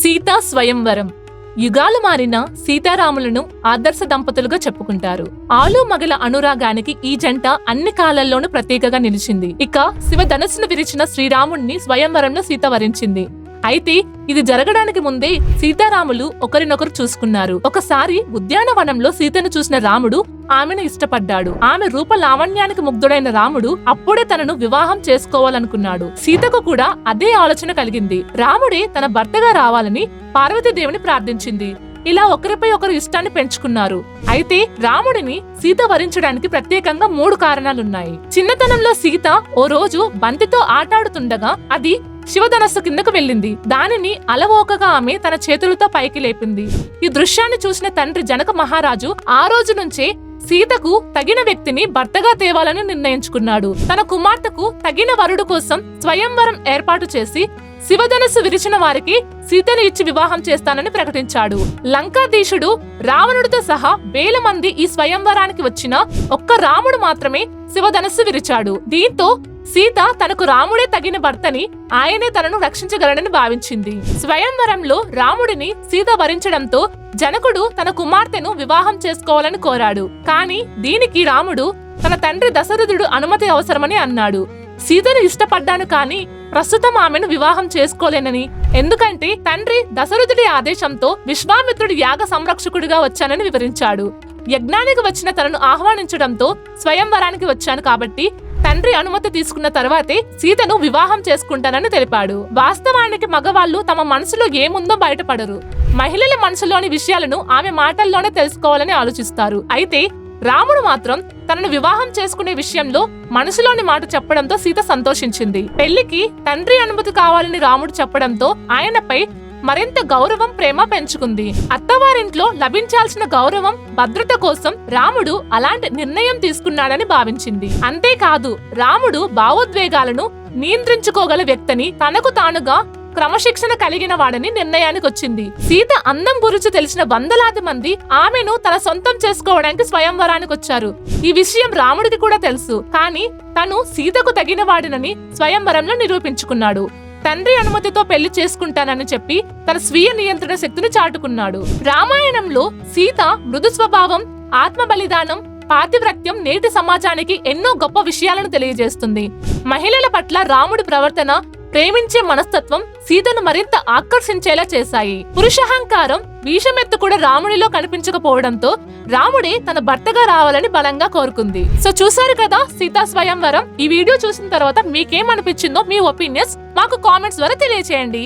సీతా స్వయంవరం. యుగాలు మారిన సీతారాములను ఆదర్శ దంపతులుగా చెప్పుకుంటారు. ఆలు మగల అనురాగానికి ఈ జంట అన్ని కాలాల్లోనూ ప్రత్యేకగా నిలిచింది. ఇక శివధనస్సును విరిచిన శ్రీరాముణ్ణి స్వయంవరంలో సీత వరించింది. అయితే ఇది జరగడానికి ముందే సీతారాములు ఒకరినొకరు చూసుకున్నారు. ఒకసారి ఉద్యానవనంలో సీతను చూసిన రాముడు ఆమెను ఇష్టపడ్డాడు. ఆమె రూప లావణ్యానికి ముగ్ధుడైన రాముడు అప్పుడే తనను వివాహం చేసుకోవాలనుకున్నాడు. సీతకు కూడా అదే ఆలోచన కలిగింది. రాముడే తన భర్తగా రావాలని పార్వతీదేవిని ప్రార్థించింది. ఇలా ఒకరిపై ఒకరు ఇష్టాన్ని పెంచుకున్నారు. అయితే రాముడిని సీత వరించడానికి ప్రత్యేకంగా 3 కారణాలున్నాయి. చిన్నతనంలో సీత ఓ రోజు బంతితో ఆటాడుతుండగా అది శివధనస్సు కిందకు వెళ్ళింది. దానిని అలవోకగా ఆమె తన చేతులతో పైకి లేపింది. ఈ దృశ్యాన్ని చూసిన తండ్రి జనక మహారాజు ఆ రోజు నుంచే సీతకు తగిన వ్యక్తిని భర్తగా తేవాలని నిర్ణయించుకున్నాడు. తన కుమార్తెకు తగిన వరుడు కోసం స్వయంవరం ఏర్పాటు చేసి శివధనస్సు విరిచిన వారికి సీతను ఇచ్చి వివాహం చేస్తానని ప్రకటించాడు. లంకాధీశుడు రావణుడితో సహా 1000 మంది ఈ స్వయంవరానికి వచ్చిన ఒక్క రాముడు మాత్రమే శివధనస్సు విరిచాడు. దీంతో సీత తనకు రాముడే తగిన భర్తని, ఆయనే తనను రక్షించగలనని భావించింది. స్వయంవరంలో రాముడిని సీత వరించడంతో జనకుడు తన కుమార్తెను వివాహం చేసుకోవాలని కోరాడు. కానీ దీనికి రాముడు తన తండ్రి దశరథుడు అనుమతి అవసరమని అన్నాడు. సీతను ఇష్టపడ్డాను కానీ ప్రస్తుతం ఆమెను వివాహం చేసుకోలేనని, ఎందుకంటే తండ్రి దశరథుడి ఆదేశంతో విశ్వామిత్రుడి యాగ సంరక్షకుడిగా వచ్చానని వివరించాడు. యజ్ఞానికి వచ్చిన తనను ఆహ్వానించడంతో స్వయంవరానికి వచ్చాను కాబట్టి తండ్రి అనుమతి తీసుకున్న తర్వాతే సీతను వివాహం చేసుకుంటానని తెలిపాడు. వాస్తవానికి మగవాళ్ళు తమ మనసులో ఏముందో బయటపడరు. మహిళల మనసులోని విషయాలను ఆమె మాటల్లోనే తెలుసుకోవాలని ఆలోచిస్తారు. అయితే రాముడు మాత్రం తనను వివాహం చేసుకునే విషయంలో మనసులోని మాట చెప్పడంతో సీత సంతోషించింది. పెళ్లికి తండ్రి అనుమతి కావాలని రాముడు చెప్పడంతో ఆయనపై మరింత గౌరవం, ప్రేమ పెంచుకుంది. అత్తవారింట్లో లభించాల్సిన గౌరవం, భద్రత కోసం రాముడు అలాంటి నిర్ణయం తీసుకున్నాడని భావించింది. అంతేకాదు రాముడు భావోద్వేగాలను నియంత్రించుకోగల వ్యక్తిని, తనకు తానుగా క్రమశిక్షణ కలిగిన వాడని నిర్ణయానికి వచ్చింది. సీత అందం గురించి తెలిసిన వందలాది మంది ఆమెను తన సొంతం చేసుకోవడానికి స్వయంవరానికి వచ్చారు. ఈ విషయం రాముడికి కూడా తెలుసు. కానీ తను సీతకు తగిన వాడినని స్వయంవరంలో నిరూపించుకున్నాడు. తండ్రి అనుమతితో పెళ్లి చేసుకుంటానని చెప్పి తన స్వీయ నియంత్రణ శక్తిని చాటుకున్నాడు. రామాయణంలో సీత మృదు స్వభావం, ఆత్మ బలిదానం, పాతివ్రత్యం నేటి సమాజానికి ఎన్నో గొప్ప విషయాలను తెలియజేస్తుంది. మహిళల పట్ల రాముడి ప్రవర్తన, ప్రేమించే మనస్తత్వం సీతను మరింత ఆకర్షించేలా చేశాయి. పురుషహంకారం, వీషమెత్తు కూడా రాముడిలో కనిపించకపోవడంతో రాముడే తన భర్తగా రావాలని బలంగా కోరుకుంది. సో చూసారు కదా సీతా స్వయంవరం. ఈ వీడియో చూసిన తర్వాత మీకేమనిపించిందో మీ ఒపీనియన్స్ మాకు కామెంట్స్ ద్వారా తెలియచేయండి.